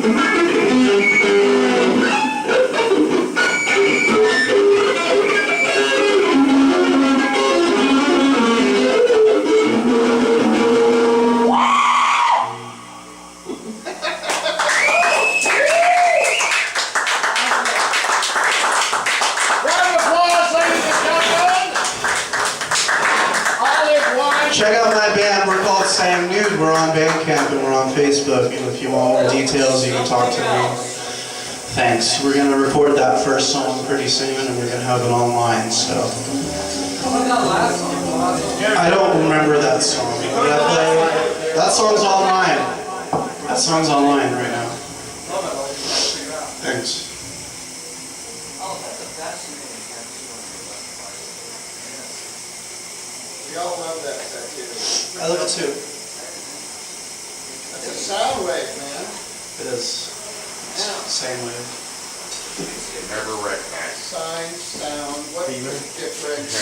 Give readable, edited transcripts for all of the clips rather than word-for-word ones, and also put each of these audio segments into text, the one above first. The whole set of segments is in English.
Check out my band. We're called Sam Nude. We're on Bandcamp and we're on Facebook. And if you want more details, you can talk to me. Thanks. We're going to record that first song pretty soon and we're going to have it online. So I don't remember that song. But I play. That song's online. That song's online right now. Thanks. We all love that tattoo. I love it too. That's a sound wave, man. It is. Same wave. Never recognized. Sine, sound, what difference?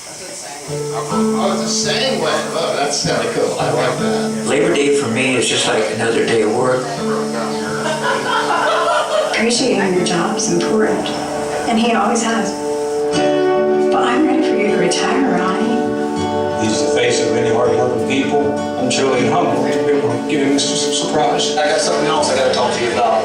That's a same. Oh, it's a sine wave. Oh, that's kind of cool. I like that. Labor Day for me is just like another day of work. Appreciating your job is important, and he always has. But I'm ready for you to retire, Ronnie. He's the face of many hard-working people. I'm truly humbled to be able to give him this surprise. I got something else I got to talk to you about.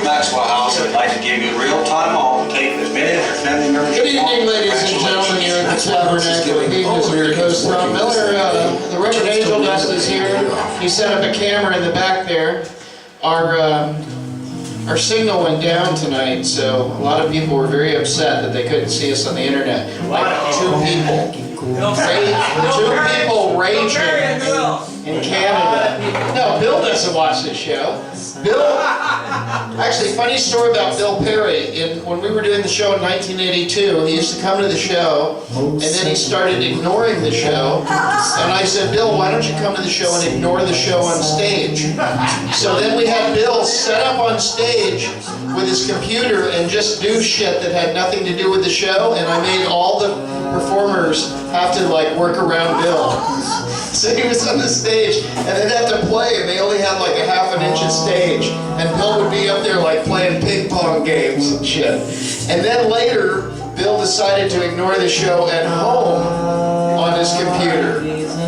Maxwell House, I'd like to give you real time off, take as many of your family members. Good evening, ladies and gentlemen, here at the Tabernacle of Hedonism. Your host, Tom Miller. The Reverend Angel Dust is here. He set up a camera in the back there. Our signal went down tonight, so a lot of people were very upset that they couldn't see us on the internet. Like two people raging in Canada. No, Bill doesn't watch this show. Bill, actually, funny story about Bill Perry. When we were doing the show in 1982, he used to come to the show, and then he started ignoring the show. And I said, Bill, why don't you come to the show and ignore the show on stage? So then we had Bill set up on stage with his computer and just do shit that had nothing to do with the show, and I made all the performers have to like work around Bill. So he was on the stage, and they'd have to play, and they only had like a half an inch of stage, and Bill would be up there like playing ping pong games and shit. And then later, Bill decided to ignore the show at home on his computer.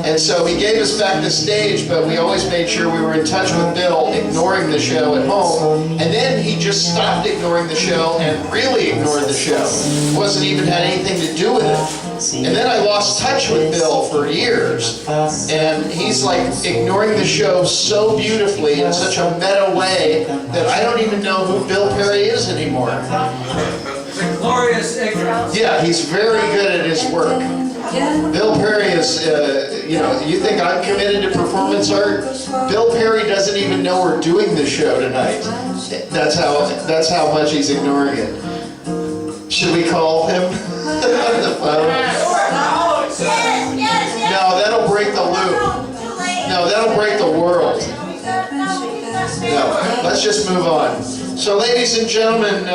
And so he gave us back the stage, but we always made sure we were in touch with Bill, ignoring the show at home. And then he just stopped ignoring the show and really ignored the show. Wasn't even had anything to do with it. And then I lost touch with Bill for years. And he's like ignoring the show so beautifully in such a meta way that I don't even know who Bill Perry is anymore. Glorious ignorance. Yeah, he's very good at his work. Bill Perry is, you think I'm committed to performance art? Bill Perry doesn't even know we're doing the show tonight. That's how much he's ignoring it. Should we call him on the phone? No, that'll break the loop. No, that'll break the world. No, let's just move on. So, ladies and gentlemen,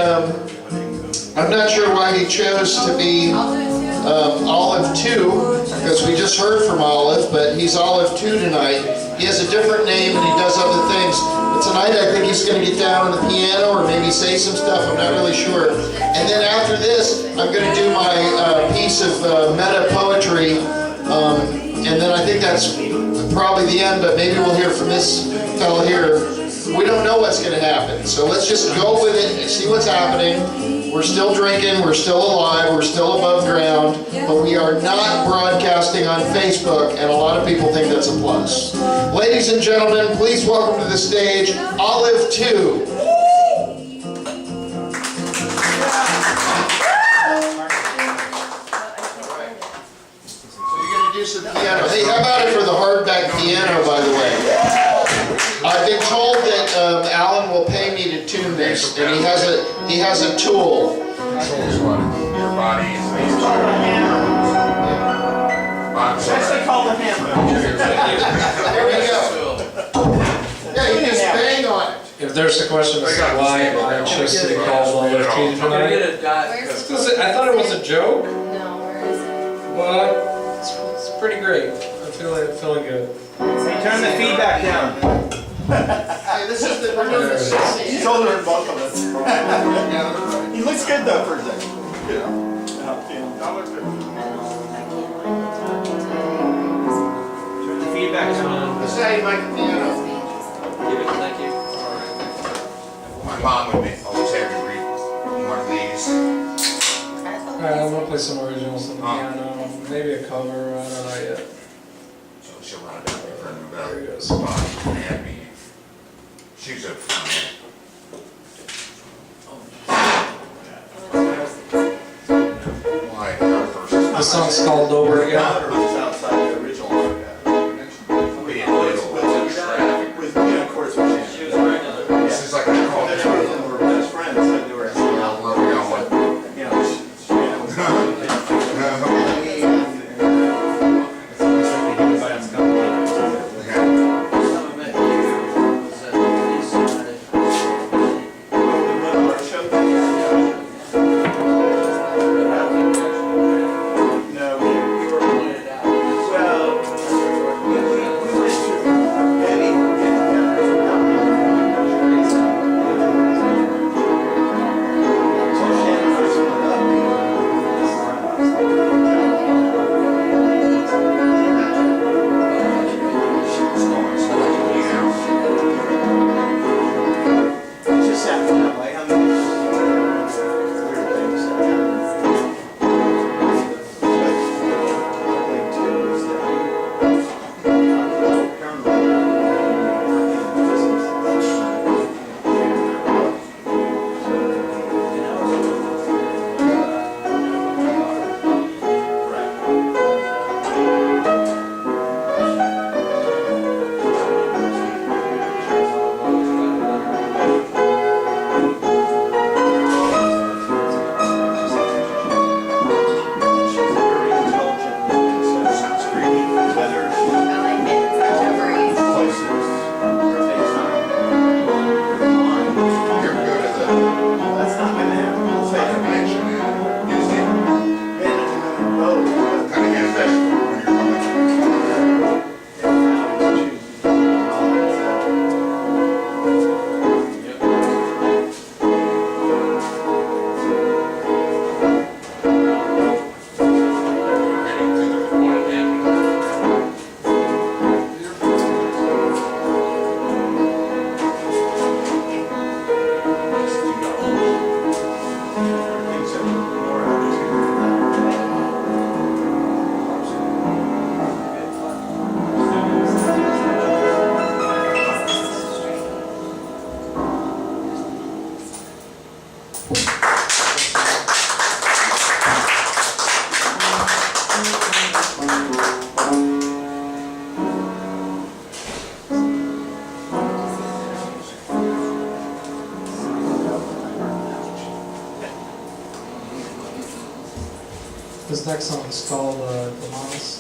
I'm not sure why he chose to be Olive 2, because we just heard from Olive, but he's Olive 2 tonight. He has a different name and he does other things. But tonight I think he's going to get down on the piano or maybe say some stuff, I'm not really sure. And then after this, I'm going to do my piece of meta poetry, and then I think that's probably the end, but maybe we'll hear from this fellow here. We don't know what's going to happen, so let's just go with it and see what's happening. We're still drinking, we're still alive, we're still above ground, but we are not broadcasting on Facebook, and a lot of people think that's a plus. Ladies and gentlemen, please welcome to the stage, Olive 2. Some piano. Hey, how about it for the hardback piano, by the way? I've been told that Alan will pay me to tune this, and he has a tool. Your body is Actually called the hammer. There we go. Yeah, you just bang on it. If there's a question as to why I chose to call Olive 2 tonight, I thought it was a joke. No, where is it? Well, it's pretty great. feeling good. Turn the feedback down. Hey, this is the, we're doing the 60s. He's older than both of us. He looks good though for a second. Yeah. Turn the feedback down. This is how you make a piano. Thank you. My mom would always have me read one of these. Alright, I'm gonna play some originals on the piano. Maybe a cover, I don't know yet. So she'll run it down there for about There he goes. body and have me. She was up front. Why? Our first. The song's called Over Again. Louder was outside the original one. Being little, traffic. With, yeah, of course, with she was right. This is like a call. The two of them were best friends, so they were, Where we going? you know, This next song is called The Models.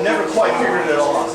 I've never quite figured it all out.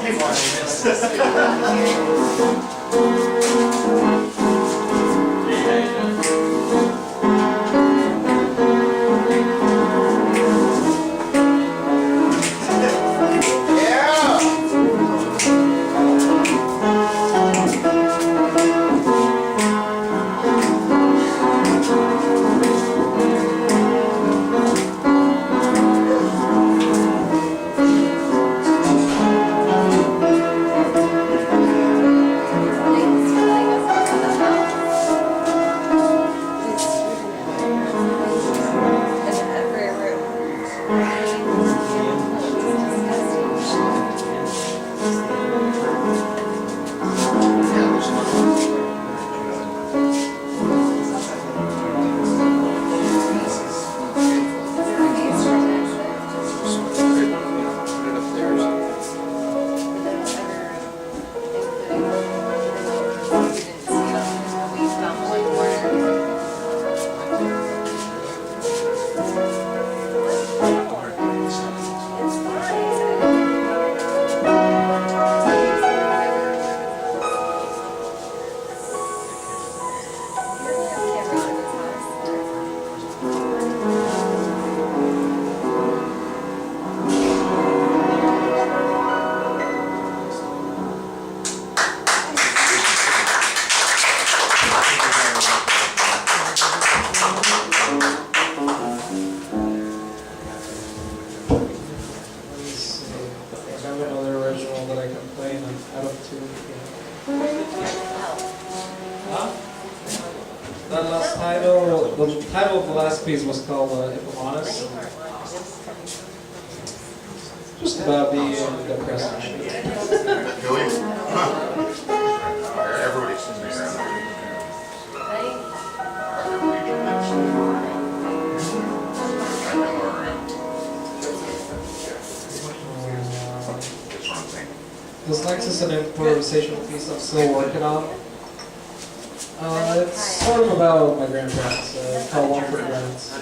out of 2. Huh? That last title, the title of the last piece was called If I'm Honest. Just about being depressed and shit. Really? Everybody's sitting there. This next is an improvisational piece I'm still working on. It's sort of about my grandparents. It's called One for the Grants.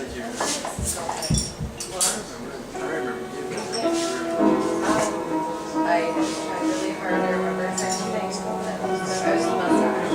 I really hard to remember certain things. I was the mustache.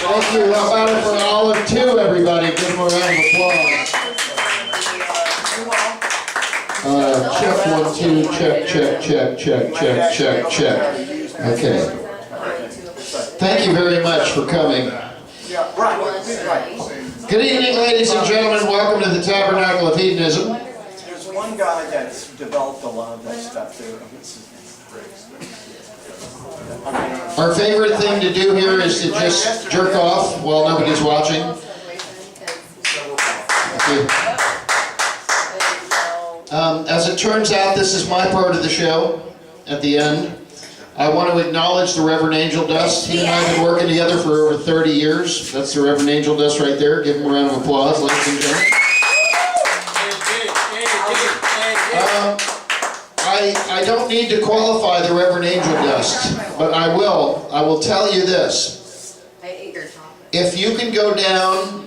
Thank you. How about it for all of 2, everybody? Give them a round of applause. Check 1, 2, check. Okay. Thank you very much for coming. Good evening, ladies and gentlemen. Welcome to the Tabernacle of Hedonism. There's one guy that's developed a lot of that stuff too. Our favorite thing to do here is to just jerk off while nobody's watching. As it turns out, this is my part of the show at the end. I want to acknowledge the Reverend Angel Dust. He and I have been working together for over 30 years. That's the Reverend Angel Dust right there. Give him a round of applause, ladies and gentlemen. need to qualify the Reverend Angel Dust, but I will tell you this. I ate your chocolate. If you can go down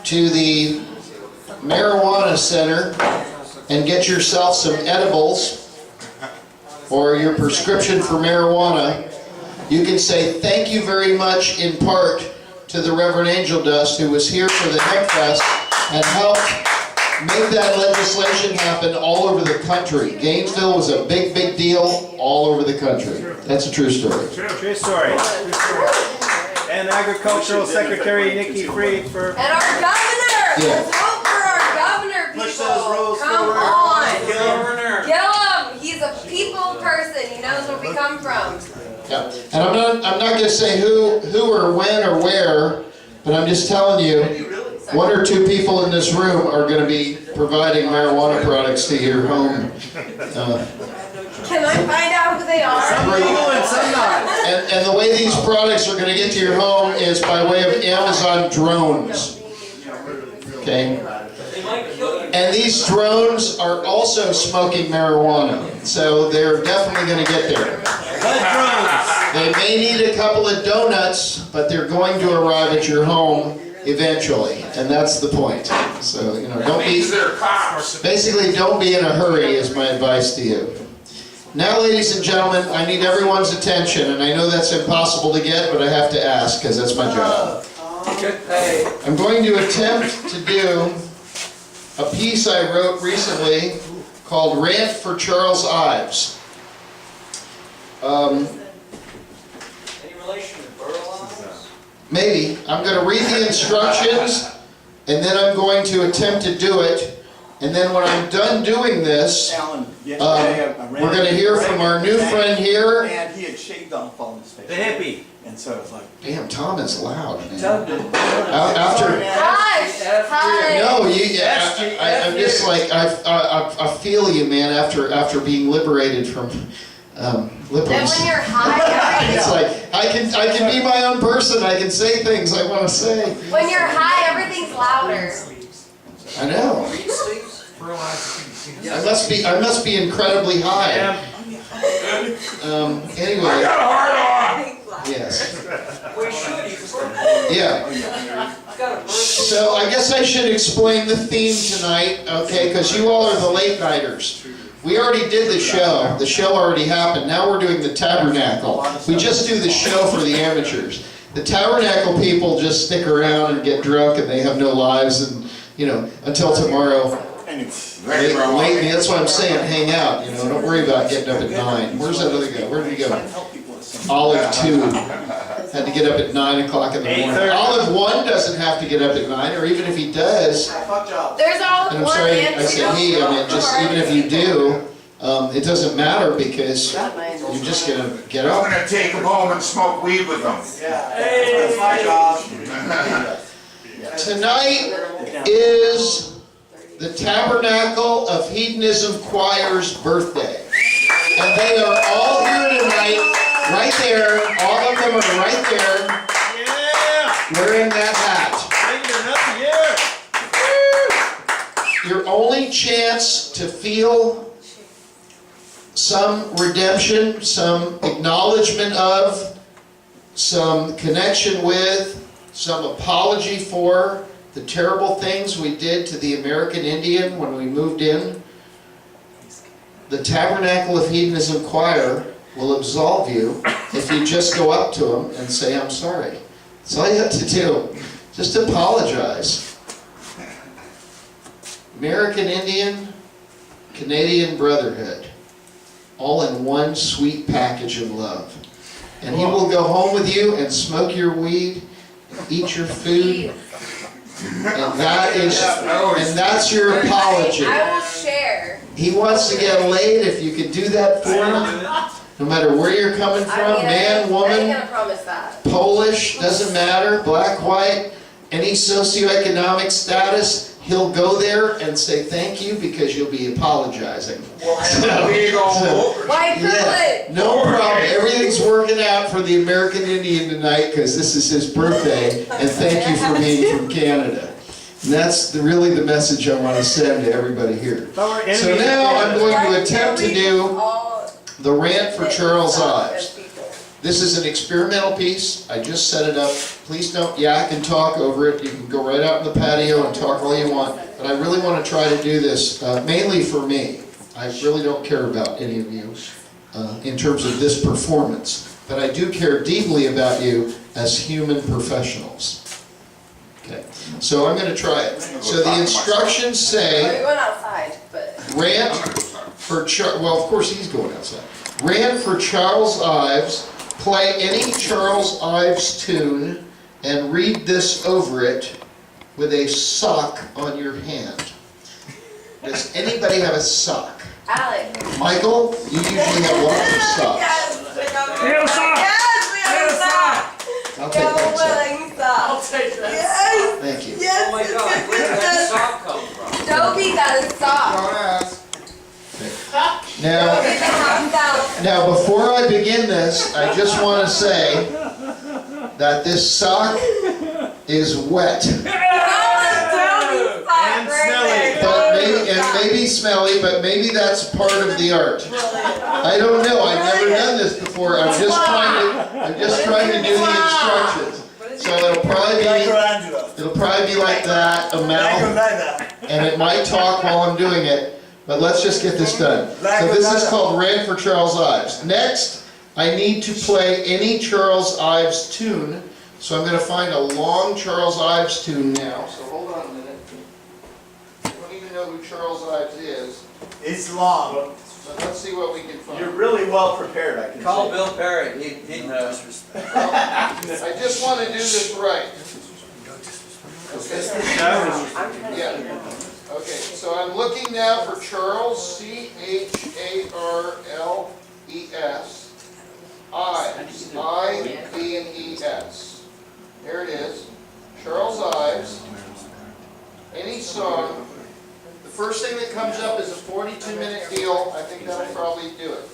to the marijuana center and get yourself some edibles or your prescription for marijuana, you can say thank you very much in part to the Reverend Angel Dust, who was here for the Hemp Fest and helped make that legislation happen all over the country. Gainesville was a big, big deal all over the country. That's a true story. True story. And Agricultural Secretary Nikki Fried for... And our governor! Yeah. Let's vote for our governor, people! Push those rules Come forward. on! Governor. Kill him! He's a people person. He knows where we come from. Yeah. And I'm not going to say who or when or where, but I'm just telling you, one or two people in this room are going to be providing marijuana products to your home. Can I find out who they are? Some legal and some not. And the way these products are going to get to your home is by way of Amazon drones. Okay? And these drones are also smoking marijuana, so they're definitely going to get there. They may need a couple of donuts, but they're going to arrive at your home eventually, and that's the point. So, don't be, basically don't be in a hurry is my advice to you. Now, ladies and gentlemen, I need everyone's attention, and I know that's impossible to get, but I have to ask, because that's my job. I'm going to attempt to do a piece I wrote recently called Rant for Charles Ives. Any relation to Burl Ives? Maybe. I'm going to read the instructions, and then I'm going to attempt to do it. And then when I'm done doing this, we're going to hear from our new friend here. And he had shaved off all his face. The hippie. And so it's like... Damn, Tom is loud, man. Hush! Hush! No, I'm just like, I feel you, man, after being liberated from Then liberals. when you're high, It's like, I can be my own person, I can say things I want to say. when you're high, everything's louder. I know. I must be incredibly high. Anyway. Yes. Yeah. So I guess I should explain the theme tonight, okay? Because you all are the late nighters. We already did the show. The show already happened. Now we're doing the Tabernacle. We just do the show for the amateurs. The Tabernacle people just stick around and get drunk, and they have no lives, and until tomorrow. Late, that's what I'm saying. Hang out. Don't worry about getting up at 9. Where's that other guy? Where did he go? Olive 2 had to get up at 9 o'clock in the morning. Olive 1 doesn't have to get up at 9, or even if he does. There's all And I'm one sorry, and I said he. I mean, just even if you do, it doesn't matter because you're just gonna get I'm up. gonna take them home and smoke weed with them. That's my job. Tonight is the Tabernacle of Hedonism Choir's birthday. And they are all here tonight, right there. All of them are right there, wearing that hat. Your only chance to feel some redemption, some acknowledgement of, some connection with, some apology for the terrible things we did to the American Indian when we moved in. The Tabernacle of Hedonism Choir will absolve you if you just go up to them and say, I'm sorry. That's all you have to do. Just apologize. American Indian, Canadian Brotherhood, all in one sweet package of love. And he will go home with you and smoke your weed, and eat your food, and that's your apology. I will share. He wants to get laid if you could do that for him, no matter where you're coming from, man, I woman, ain't gonna promise that. Polish, doesn't matter, black, white, any socioeconomic status, he'll go there and say thank you because you'll be apologizing. White privilege! No problem. Everything's working out for the American Indian tonight because this is his birthday, and thank you for being from Canada. And that's really the message I want to send to everybody here. So now I'm going to attempt to do The Rant for Charles Ives. This is an experimental piece. I just set it up. Please don't yak and talk over it. You can go right out in the patio and talk all you want. But I really want to try to do this mainly for me. I really don't care about any of you in terms of this performance. But I do care deeply about you as human professionals. Okay, so I'm going to try it. So the instructions say... We went outside, but... Rant for well, of course he's going outside. Rant for Charles Ives. Play any Charles Ives tune and read this over it with a sock on your hand. Does anybody have a sock? Alex. Michael, you usually have lots of socks. Yes, we have We have a sock! Yes, we have a sock. I'll take that sock. I'll take that. Yes. Thank you. Yes. Oh my God, where did that sock come from? Dopey got a sock. Now, before I begin this, I just want to say that this sock is wet. And smelly. But maybe smelly, but maybe that's part of the art. I don't know. I've never done this before. I'm just trying to do the instructions. So it'll probably be like that, a mouth, and it might talk while I'm doing it. But let's just get this done. So this is called Rant for Charles Ives. Next, I need to play any Charles Ives tune. So I'm going to find a long Charles Ives tune now. So hold on a minute. I don't even know who Charles Ives is. It's long. So let's see what we can find. You're really well prepared, I can Call see. Bill Perry, he knows. I just want to do this right. Okay. Yeah. Okay, so I'm looking now for Charles, C-H-A-R-L-E-S, I-V-E-S. There it is. Charles Ives. Any song. The first thing that comes up is a 42-minute deal. I think that'll probably do it.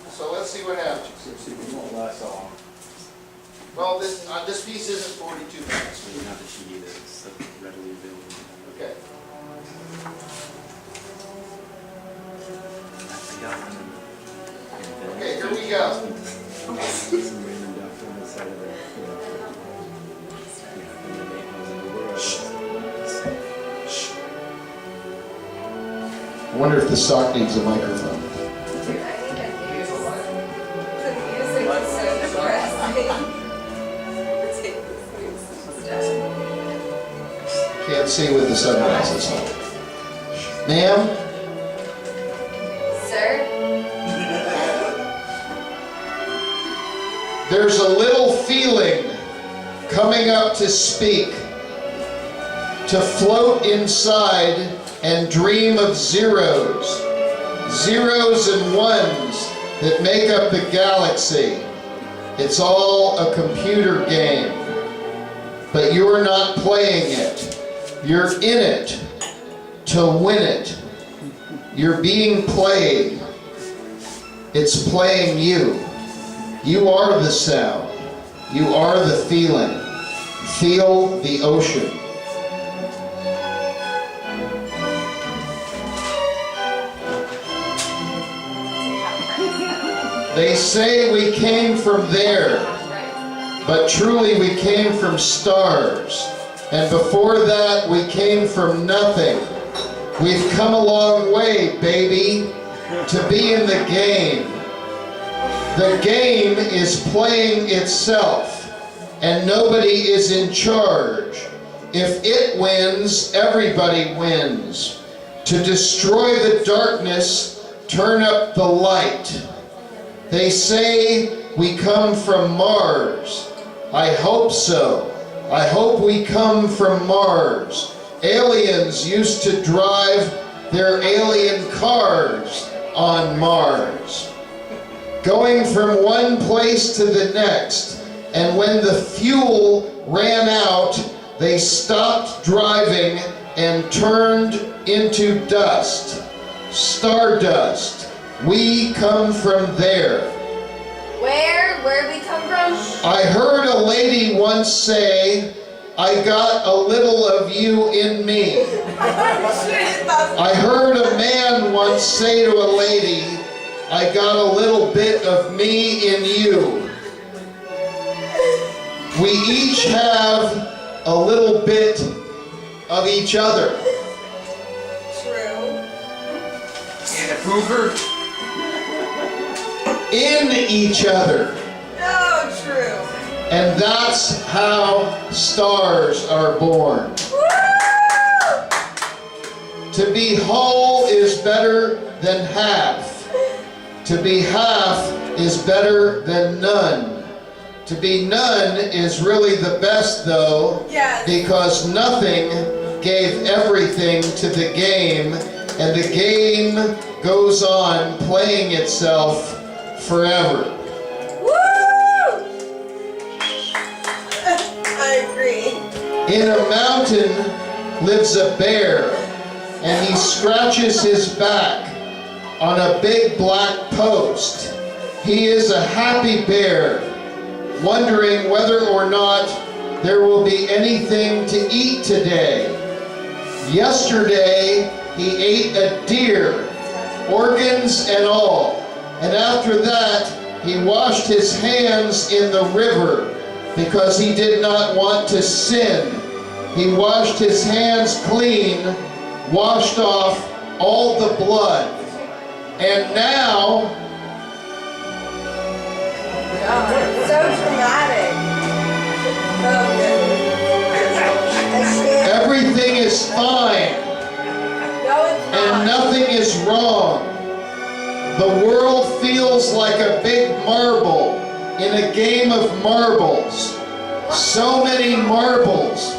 So let's see what happens. Well, this piece isn't 42 minutes. Okay. Okay, here we go. I wonder if the sock needs a microphone. Can't see with the sunglasses on. Ma'am? Sir? There's a little feeling coming up to speak, to float inside and dream of zeros and ones that make up the galaxy. It's all a computer game, but you're not playing it. You're in it to win it. You're being played. It's playing you. You are the sound. You are the feeling. Feel the ocean. They say we came from there, but truly we came from stars. And before that, we came from nothing. We've come a long way, baby, to be in the game. The game is playing itself, and nobody is in charge. If it wins, everybody wins. To destroy the darkness, turn up the light. They say we come from Mars. I hope so. I hope we come from Mars. Aliens used to drive their alien cars on Mars, going from one place to the next, and when the fuel ran out, they stopped driving and turned into dust. Stardust. We come from there. Where we come from? I heard a lady once say, I got a little of you in me. I heard a man once say to a lady, I got a little bit of me in you. We each have a little bit of each other. True. And a cougar. In each other. No, true. And that's how stars are born. To be whole is better than half. To be half is better than none. To be none is really the best though, Yes. because nothing gave everything to the game, and the game goes on playing itself forever. Woo! I agree. In a mountain lives a bear, and he scratches his back on a big black post. He is a happy bear, wondering whether or not there will be anything to eat today. Yesterday, he ate a deer, organs and all, and after that, he washed his hands in the river because he did not want to sin. He washed his hands clean, washed off all the blood. And now, God, so dramatic. So good. everything is fine No, it's and not. nothing is wrong. The world feels like a big marble in a game of marbles. So many marbles,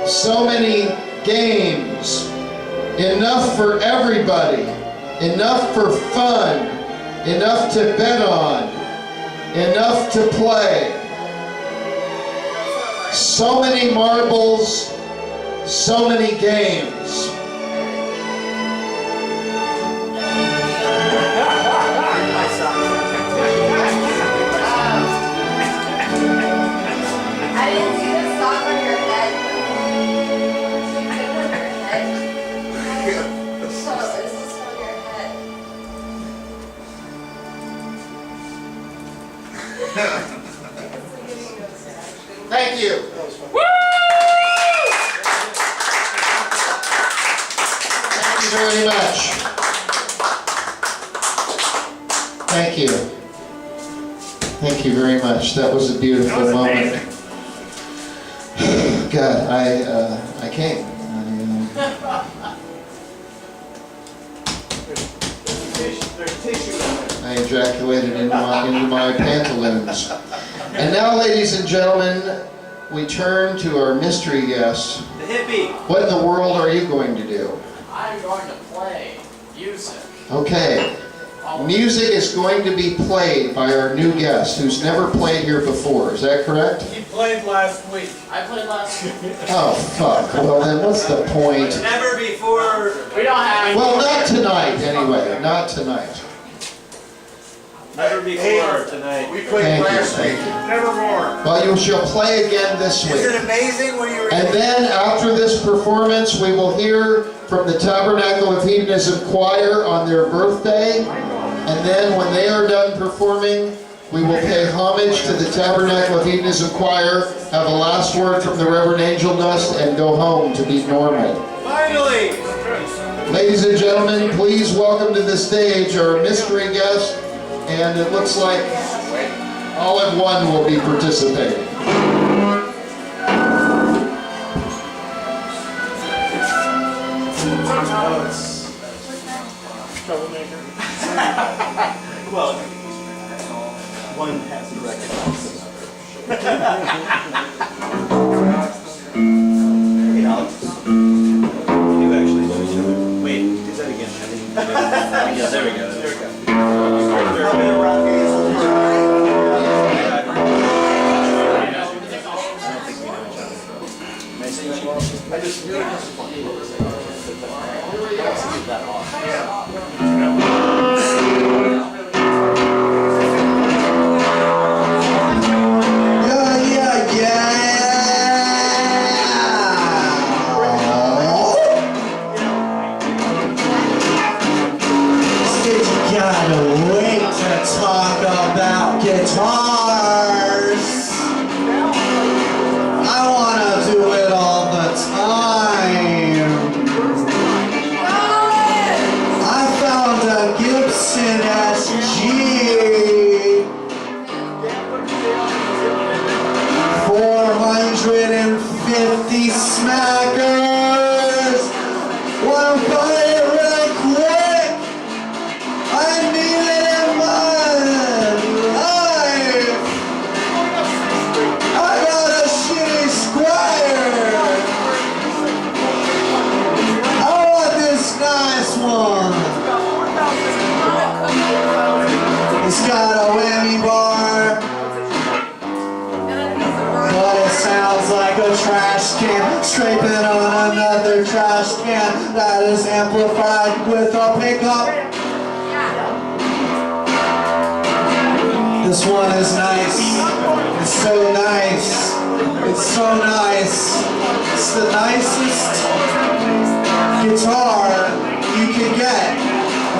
so many games. Enough for everybody, enough for fun, enough to bet on, enough to play. So many marbles, so many games. I didn't see the sock on your head. So you put it on your head. So it's just on your head. Thank you. Thank you very much. Thank you. Thank you very much. That was a beautiful moment. God, I came. I ejaculated into my pantaloons. And now, ladies and gentlemen, we turn to our mystery guest. The hippie. What in the world are you going to do? I'm going to play music. Okay. Music is going to be played by our new guest, who's never played here before. Is that correct? He played last week. I played last week. Oh, fuck. Well, then what's the point? Never before. We don't have Well, not tonight, anyway. Not tonight. Never before tonight. We played Thank you. last week. Thank you. Never more. Well, you shall play again this week. amazing when you And then after this performance, we will hear from the Tabernacle of Hedonism Choir on their birthday. And then when they are done performing, we will pay homage to the Tabernacle of Hedonism Choir, have a last word from the Reverend Angel Dust, and go home to be normal. Finally. Ladies and gentlemen, please welcome to the stage our mystery guest. And it looks like all at one will be participating. Oh, it's troublemaker. Well, one has to recognize another. Hey, Alex. You actually know each other. Wait, do that again. Yeah, there we go. There we go. There's been around me this whole time. I just really disappointed. That off. Gotta wait. talk about guitars. I wanna do it all the time. I found a Gibson SG. 450 smackers. Wanna buy it real quick? I need it in my life. I got a shitty Squire. I want this nice one. It's got a whammy bar, but it sounds like a trash can scraping on another trash can that is amplified with a pickup. This one is nice. It's so nice. It's so nice. It's the nicest guitar you can get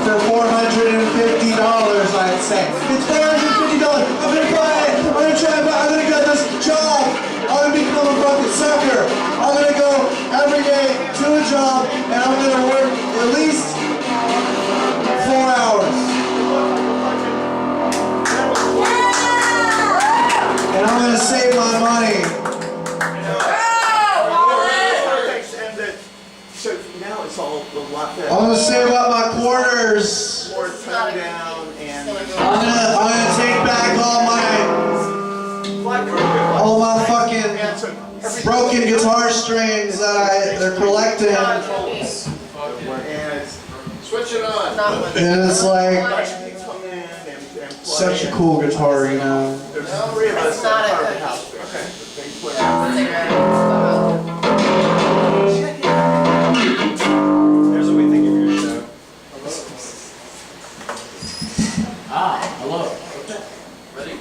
for $450, I'd say. It's $450. I'm gonna buy it. I'm gonna try it. I'm gonna get this job. I'm gonna become a fucking sucker. I'm gonna go every day to a job and I'm gonna work at least 4 hours. And I'm gonna save my money. So now it's all the left I'm gonna save up my quarters. more toned down and I'm gonna take back all my fucking broken guitar strings that they're collecting. And switch it on. And it's like come in and such a cool guitar, you know. There's 3 of us not that a are good- the house. Okay. There's what we think of your show. Hello. Ready?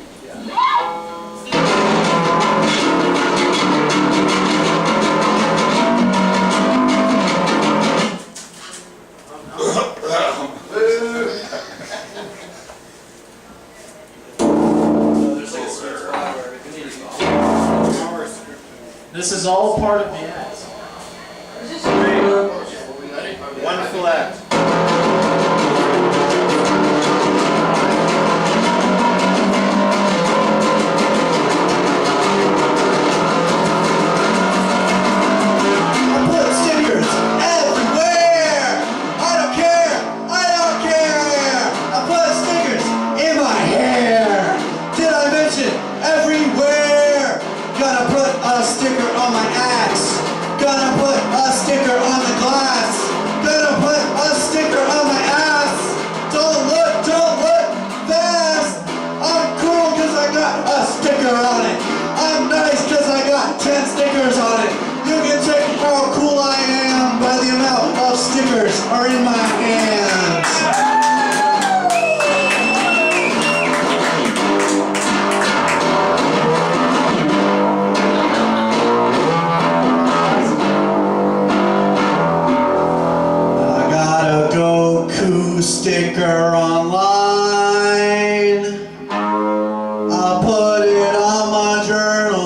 This is all part of the act. Wonderful act. I put stickers everywhere. I don't care. I don't care. I put stickers in my hair. Did I mention everywhere? Gonna put a sticker on my axe. Gonna put a sticker on the glass. Gonna put a sticker on my ass. Don't look fast. I'm cool cause I got a sticker on it. I'm nice cause I got 10 stickers on it. You can check how cool I am by the amount of stickers are in my hands. I got a Goku sticker online. I'll put it on my journal.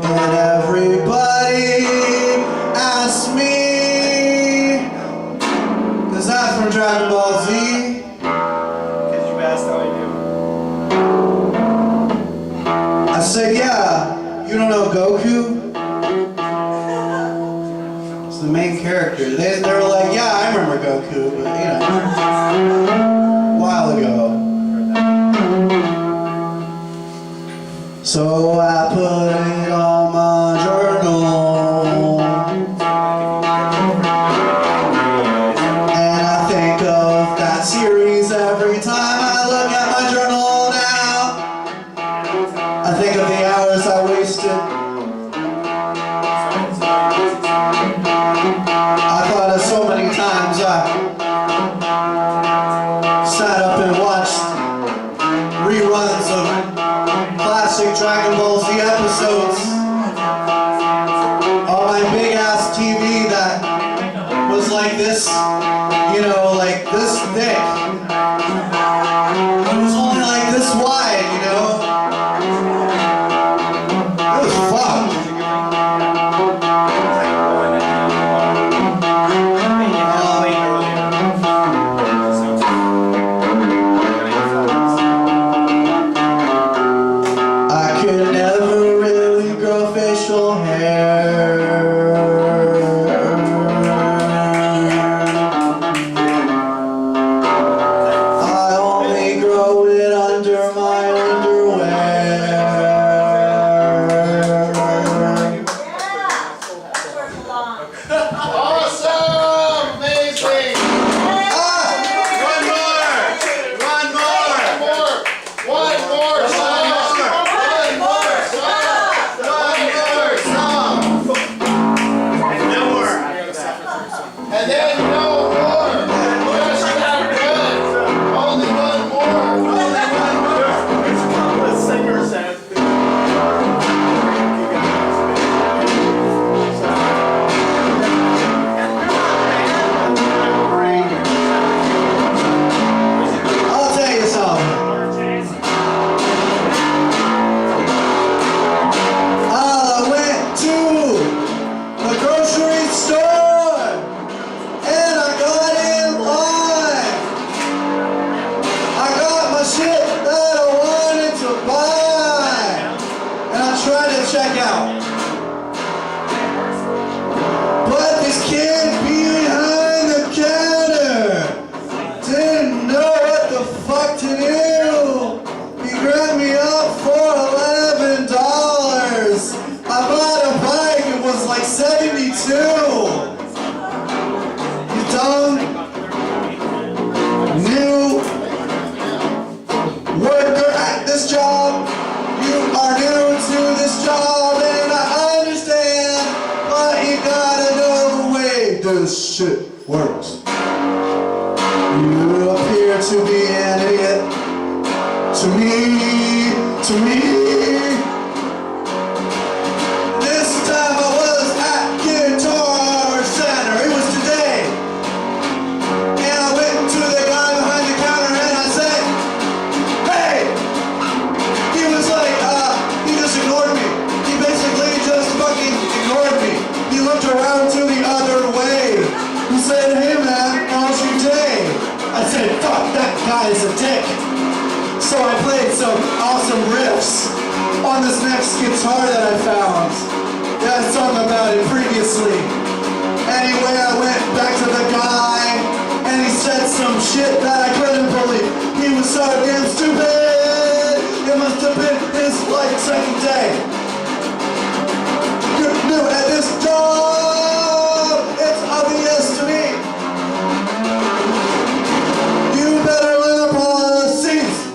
And everybody asks me, is that from Dragon Ball Z? Because you asked how I do. I said, yeah. You don't know Goku? It's the main character. They were like, yeah, I remember Goku, but you know, a while ago. So I put it on my journal. And I think of that series every time I look at my journal now. I think of the hours I wasted. I thought of so many times I sat up and watched reruns of classic Dragon Ball Z episodes on my big ass TV that was like this, you know, like this thick. Awesome! Amazing! One more! One more! One more song! One more song! One more song! And no more. And then no more! Just not good! Only one more! Only one more! The singer says. I'll tell you something. I went to the grocery store and I got in line. I got my shit that I wanted to buy and I tried to check out. But this kid behind the counter didn't know what the fuck to do. He grabbed me up for $11. I bought a bike, it was like 72. You dumb, new worker at this job. You are new to this job and I understand, but you gotta know the way this shit works. You appear to be an idiot. To me. This time I was at Guitar Center. It was today. And I went to the guy behind the counter and I said, hey! He was like, he just ignored me. He basically just fucking ignored me. He looked around to the other way. He said, hey man, how's your day? I said, fuck, that guy is a dick. So I played some awesome riffs on this next guitar that I found. Yeah, I sung about it previously. Anyway, I went back to the guy and he said some shit that I couldn't believe. He was so damn stupid. It must have been his like second day. You're new at this job. It's obvious to me. You better learn policies.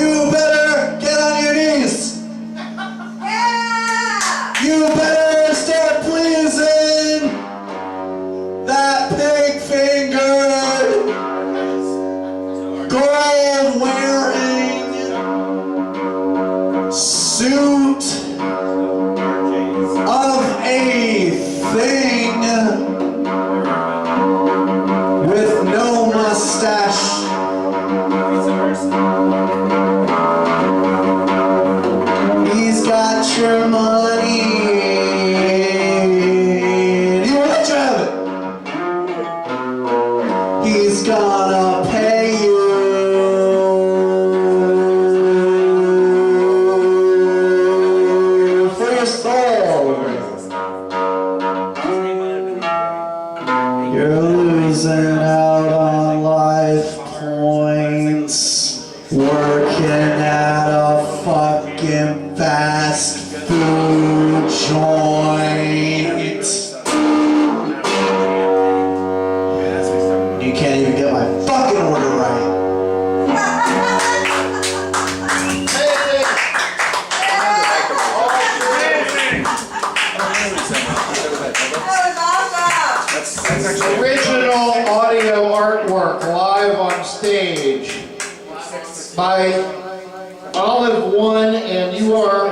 You better get on your knees. You better start pleasing that pig-fingered, gold-wearing suit of a thing with no mustache. He's got your money. He won't let you have it. He's gonna pay you for your soul. You're losing out on life points, working at a fucking fast food joint. You can't even get my fucking order right. Original audio artwork live on stage by Olive One and you are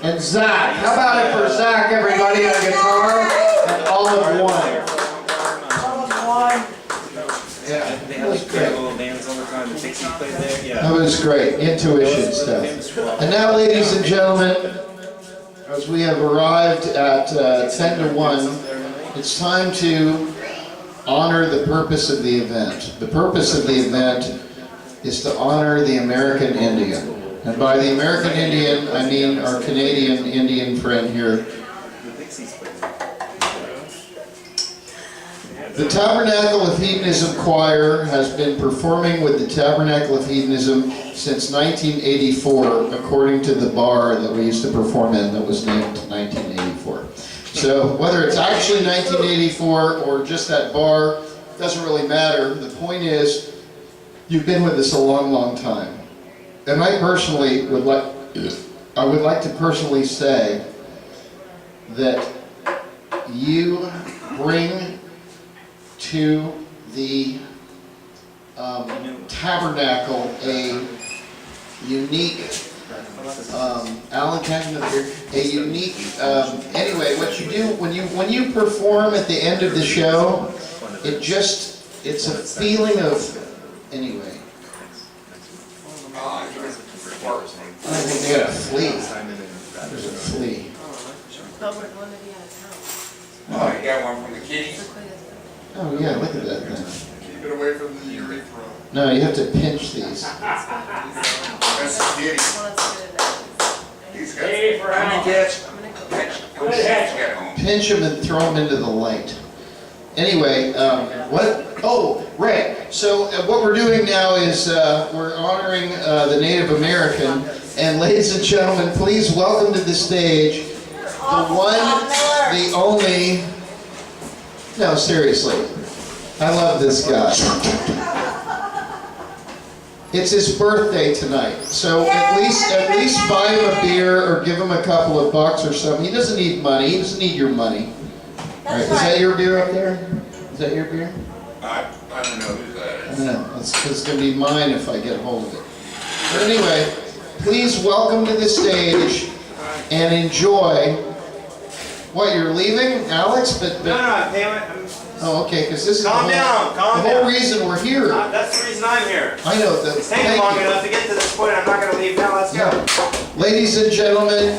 and Zach. How about it for Zach, everybody, on guitar and Olive One. Yeah, They have like their little bands all the time. The Pixies played there. Yeah. that was great. Intuition stuff. And now, ladies and gentlemen, as we have arrived at 10 to 1, it's time to honor the purpose of the event. The purpose of the event is to honor the American Indian. And by the American Indian, I mean our Canadian Indian friend here. The Pixies played there. The Tabernacle of Hedonism Choir has been performing with the Tabernacle of Hedonism since 1984, according to the bar that we used to perform in that was named 1984. So whether it's actually 1984 or just that bar, doesn't really matter. The point is, you've been with us a long, long time. And I personally would like to personally say that you bring to the tabernacle a unique, Alan Cashman here, a unique, anyway, what you do, when you perform at the end of the show, it's a feeling of, anyway. I think they got a flea. There's a flea. Oh, you got one from the kitty? Oh yeah, look at that thing. Keep it away from the urethra. No, you have to pinch these. That's the kitty. He's got, Hey, for how many Al. cats? How many cats you got home? Pinch them and throw them into the light. Anyway, what? Oh, right. So what we're doing now is we're honoring the Native American. And ladies and gentlemen, please welcome to the stage the one, the only. No, seriously. I love this guy. It's his birthday tonight, so at least buy him a beer or give him a couple of bucks or something. He doesn't need money. He doesn't need your money. All right, is that your beer up there? Is that your beer? I don't know who that I is. don't know. It's going to be mine if I get hold of it. But anyway, please welcome to the stage and enjoy. What, you're leaving, Alex? No, damn it. Oh, okay, because this is Calm the down. whole reason we're here. That's the reason I'm here. I know that. It's taken long enough to get to this point. I'm not going to leave now. Let's go. Ladies and gentlemen,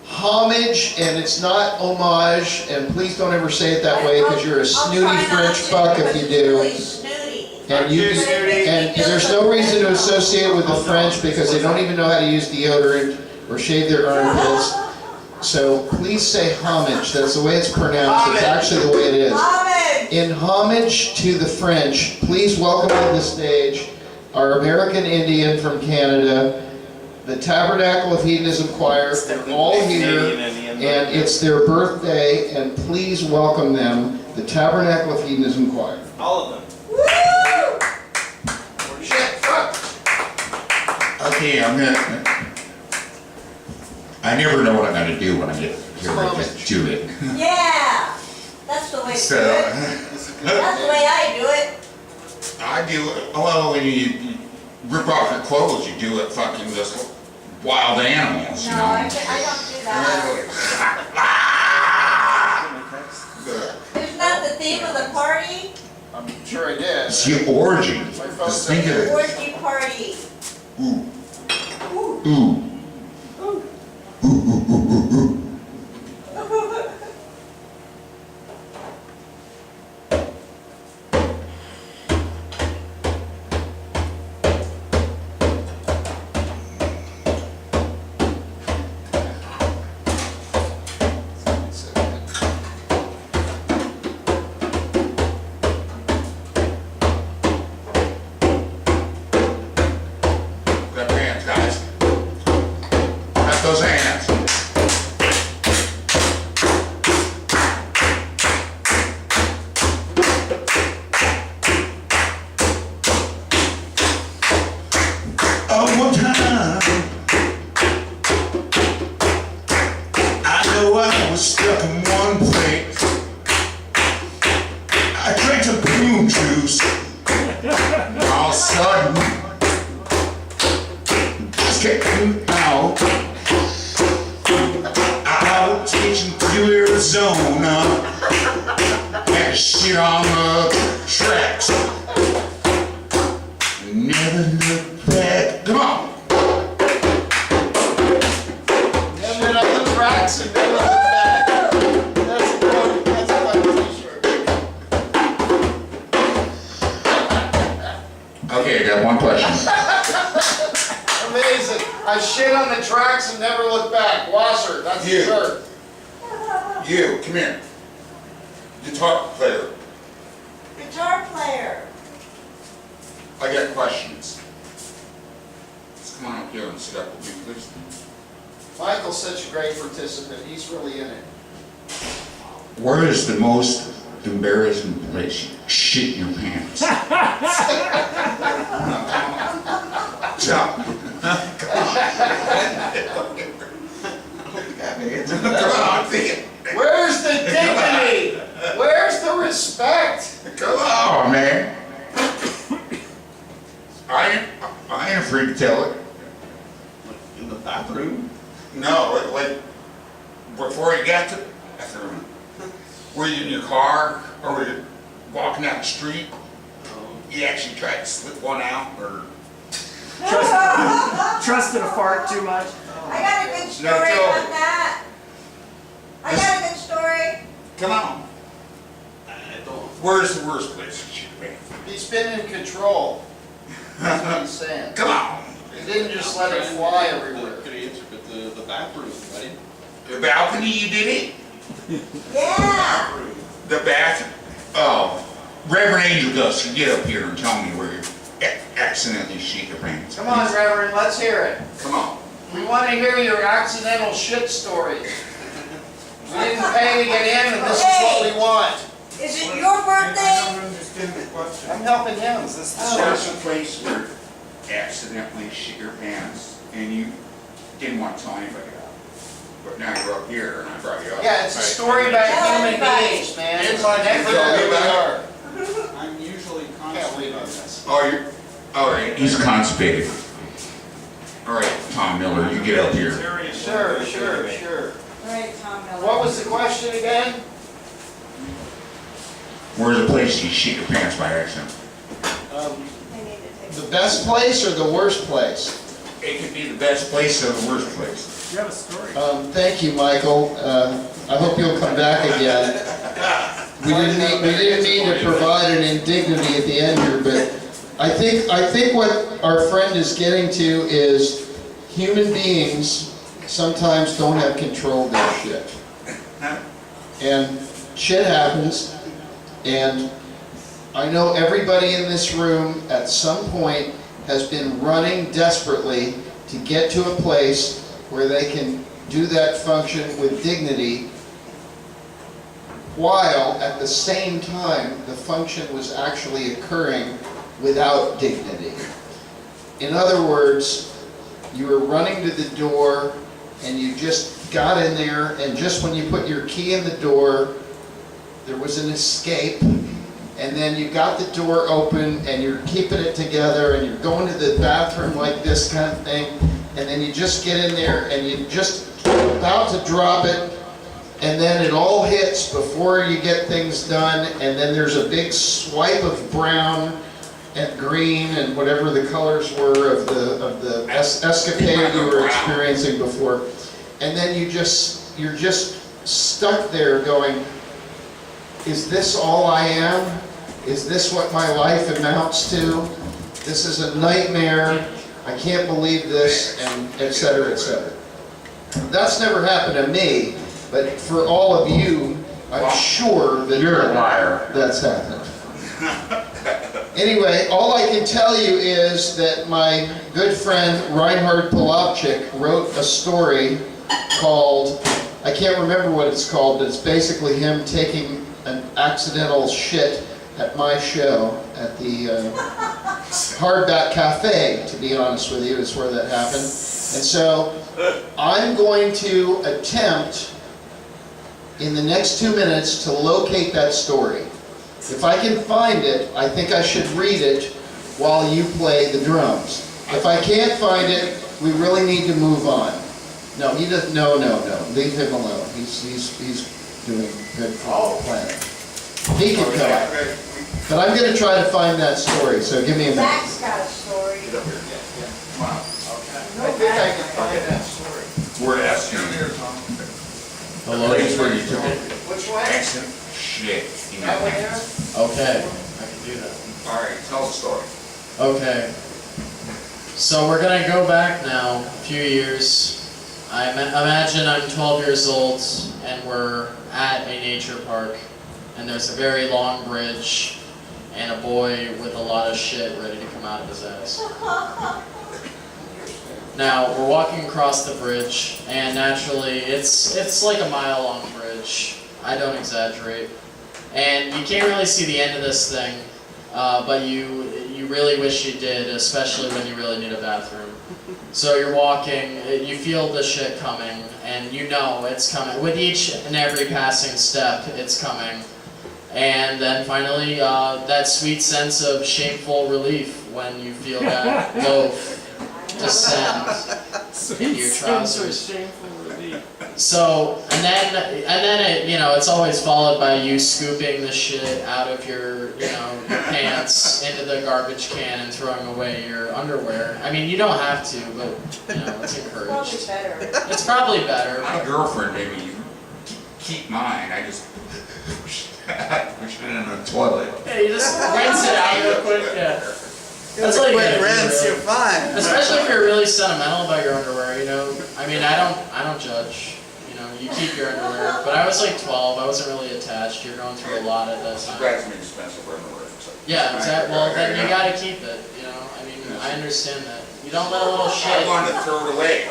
homage, and it's not homage, and please don't ever say it that way because you're a snooty French buck if you do. And there's no reason to associate with the French because they don't even know how to use deodorant or shave their armpits. So please say homage. That's the way it's pronounced. It's actually the way it is. In homage to the French, please welcome to the stage our American Indian from Canada, the Tabernacle of Hedonism Choir. They're all here, and it's their birthday, and please welcome them, the Tabernacle of Hedonism Choir. All of them. Okay, I never know what I'm gonna do when I get here to it. Yeah, that's the way to So, do it. That's the way I do it. I do it, well, when you rip off your clothes, you do it fucking just wild animals, you No, know? I don't do that. Isn't that the theme of the party? I'm sure I did. It's the orgy. Just think of it. Orgy party. Ooh. Ooh. Grab your hands, guys. Grab those hands. One time, I know I was stuck in one place. I drank some prune juice. All of a sudden, just getting out. Out teaching through Arizona. Had shit on the tracks. Never look back. Come on. Shit on the tracks and never look back. That's a funny t-shirt. Okay, I got one question. Amazing. I shit on the tracks and never look back. Wasser, that's the You. shirt. You, come here. Guitar player. Guitar player. I got questions. Let's come on up here and sit up with me, please. Michael's such a great participant. He's really in it. Where is the most embarrassing place you shit in your pants? Come on, think it. Where's the dignity? Where's the respect? Come on, man. I ain't afraid to tell it. In the bathroom? No, like before you got to the bathroom. Were you in your car or were you walking down the street? You actually tried to slip one out or? Trusted a fart too much. I got a good story No, tell about me. that. I got a good story. Come on. Where's the worst place to shit your pants? He's been in control. That's what he's saying. Come on. He didn't just let it fly everywhere. Could have answered, but the bathroom, buddy. The balcony, you did it? Yeah. The bathroom? Oh, Reverend Angel Dust, get up here and tell me where you accidentally shit your pants. Come on, Reverend, let's hear it. Come on. We want to hear your accidental shit stories. We didn't pay to get in, and this is what we want. Is it your birthday? I'm helping him. Where's the place where you accidentally shit your pants and you didn't want to tell anybody about it? But now you're up here and I brought you up. Yeah, it's a story about Tell human everybody. beings, man. It's It's like never you tell me who we about are. I'm usually Can't wait on this. Oh, you're, all right, he's constipated. All right, Tom Miller, you get up here. Sure, sure, sure. All right, Tom Miller. What was the question again? Where's the place you shit your pants by accident? They need to take The best place or the worst place? It could be the best place or the worst place. You have a story. Thank you, Michael. I hope you'll come back again. We didn't mean to provide an indignity at the end here, but I think what our friend is getting to is human beings sometimes don't have control of their shit. And shit happens, and I know everybody in this room at some point has been running desperately to get to a place where they can do that function with dignity, while at the same time the function was actually occurring without dignity. In other words, you were running to the door and you just got in there, and just when you put your key in the door, there was an escape, and then you got the door open and you're keeping it together and you're going to the bathroom like this kind of thing, and then you just get in there and you just about to drop it, and then it all hits before you get things done, and then there's a big swipe of brown and green and whatever the colors were of the escapade you were experiencing before, and then you're just stuck there going, is this all I am? Is this what my life amounts to? This is a nightmare. I can't believe this, and et cetera, et cetera. That's never happened to me, but for all of you, I'm sure that You're a liar. That's happened. Anyway, all I can tell you is that my good friend Reinhard Polavchik wrote a story called, I can't remember what it's called, but it's basically him taking an accidental shit at my show at the Hardback Cafe, to be honest with you, is where that happened. And so I'm going to attempt in the next 2 minutes to locate that story. If I can find it, I think I should read it while you play the drums. If I can't find it, we really need to move on. No, he doesn't. No. Leave him alone. He's doing good for the planet. He can come. But I'm going to try to find that story. So give me a minute. Zach's got a story. Wow. I think I can find that story. We're asking Hello. the place where you took it. Which one? Accident shit in your That one pants. there? Okay, I can do that. All right, tell the story. Okay. So we're gonna go back now a few years. Imagine I'm 12 years old and we're at a nature park. and there's a very long bridge, and a boy with a lot of shit ready to come out of his ass. Now, we're walking across the bridge, and naturally, it's like a mile-long bridge. I don't exaggerate. And you can't really see the end of this thing, but you really wish you did, especially when you really need a bathroom. So you're walking, you feel the shit coming, and you know it's coming. With each and every passing step, it's coming. And then finally, that sweet sense of shameful relief when you feel that loaf descend into your trousers. So, and then it, you know, it's always followed by you scooping the shit out of your, you know, your pants into the garbage can and throwing away your underwear. I mean, you don't have to, but, you know, it's encouraged. Probably better. It's probably better. My girlfriend made me keep mine. I just push it in the toilet. Yeah, you just rinse it out real quick, yeah. That's all you gotta do, rinse, really. you're fine. Especially if you're really sentimental about your underwear, you know. I mean, I don't judge. You know, you keep your underwear. But I was like 12. I wasn't really attached. You're going through a lot at that time. That's an expensive underwear. So. Yeah, exactly. Well, then you gotta keep it. You know, I mean, I understand that. You don't let a little I shit. wanted to throw it away.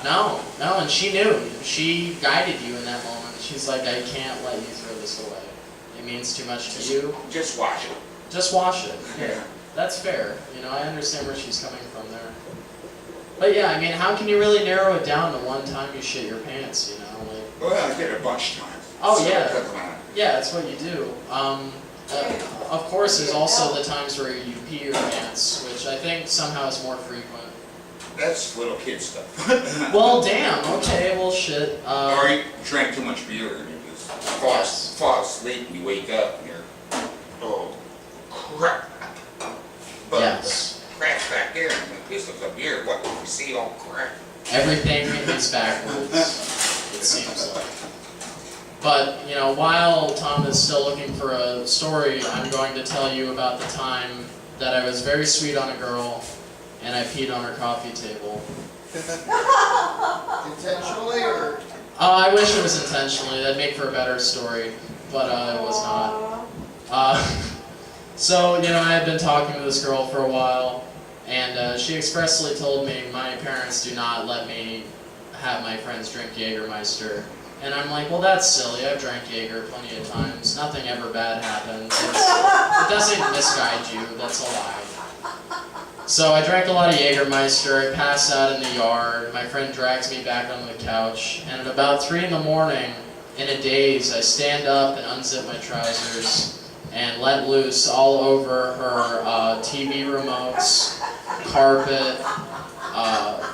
No, and she knew. She guided you in that moment. She's like, I can't let you throw this away. It means too much to you. Just wash it. Just wash it. Yeah. That's fair. You know, I understand where she's coming from there. But yeah, I mean, how can you really narrow it down to one time you shit your pants, you know? Like, Well, I did it a bunch of times. Oh, So yeah. it doesn't matter. yeah, that's what you do. Of course, there's also the times where you pee your pants, which I think somehow is more frequent. That's little kid stuff. Well, damn, okay, well, shit. Or you drank too much beer and you just fall asleep and you wake up and you're, oh, crap. But Yes. crap's back there and this is a beer. What do we see all crap? Everything is backwards, it seems like. But, you know, while Tom is still looking for a story, I'm going to tell you about the time that I was very sweet on a girl and I peed on her coffee table. Intentionally or? I wish it was intentionally. That'd make for a better story, but it was not. So, you know, I had been talking to this girl for a while, and she expressly told me my parents do not let me have my friends drink Jägermeister. And I'm like, well, that's silly. I've drank Jaeger plenty of times. Nothing ever bad happens. It doesn't misguide you. That's a lie. So I drank a lot of Jägermeister. I passed out in the yard. My friend drags me back onto the couch. And at about 3 in the morning, in a daze, I stand up and unzip my trousers and let loose all over her TV remotes, carpet,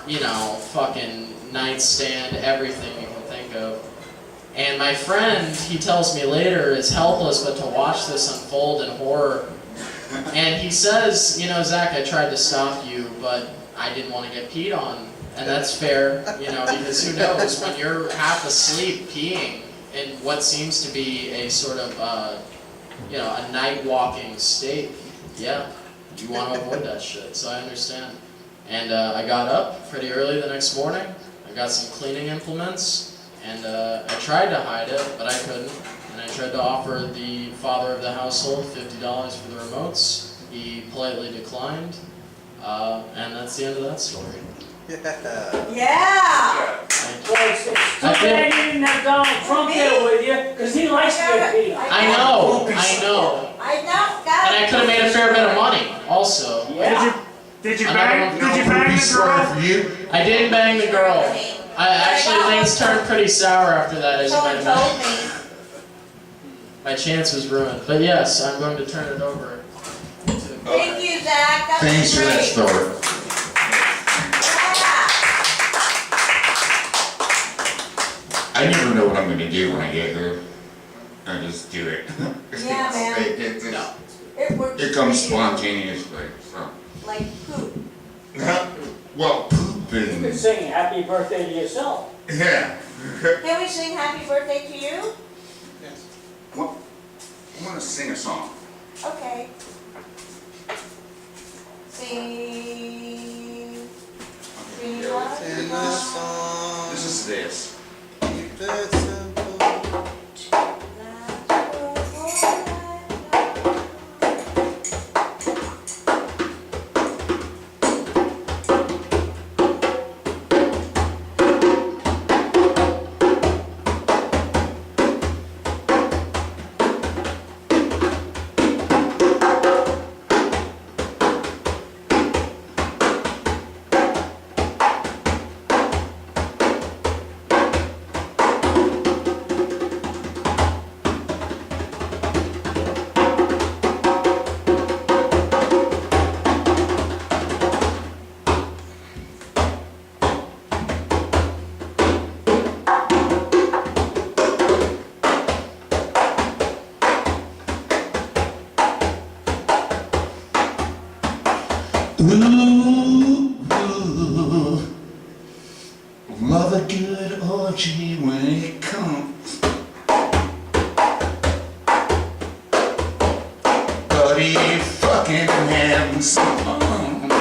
you know, fucking nightstand, everything you can think of. And my friend, he tells me later, is helpless but to watch this unfold in horror. And he says, you know, Zach, I tried to stop you, but I didn't want to get peed on. And that's fair, you know, because who knows, when you're half asleep peeing in what seems to be a sort of, you know, a night walking state, yeah, you want to avoid that shit, so I understand. And I got up pretty early the next morning, I got some cleaning implements, and I tried to hide it, but I couldn't. And I tried to offer the father of the household $50 for the remotes. He politely declined, and that's the end of that story. Yeah! Well, it's too bad you didn't have Donald Trump there with you, because he likes to get beat. I know. I know, And I could have made a fair bit of money, also. Yeah. Did you I'm bang not the girl? For you? I didn't bang the girl. Actually, things turned pretty sour after that, as you might Someone told imagine. me. My chance was ruined. But yes, I'm going to turn it over. Thank you, Zach. That Thanks was for that great. story. Yeah. I never know what I'm going to do when I get here. I just do it. Yeah, man. It works. It comes for you. spontaneously. So. Like poop. Well, poop You can and sing happy birthday to yourself. yeah. Can we sing happy birthday to you? Well, I want to sing a song. Okay. Sing. Sing what? This is this. That's what Ooh, love a good orgy when it comes. But he fucking having some fun.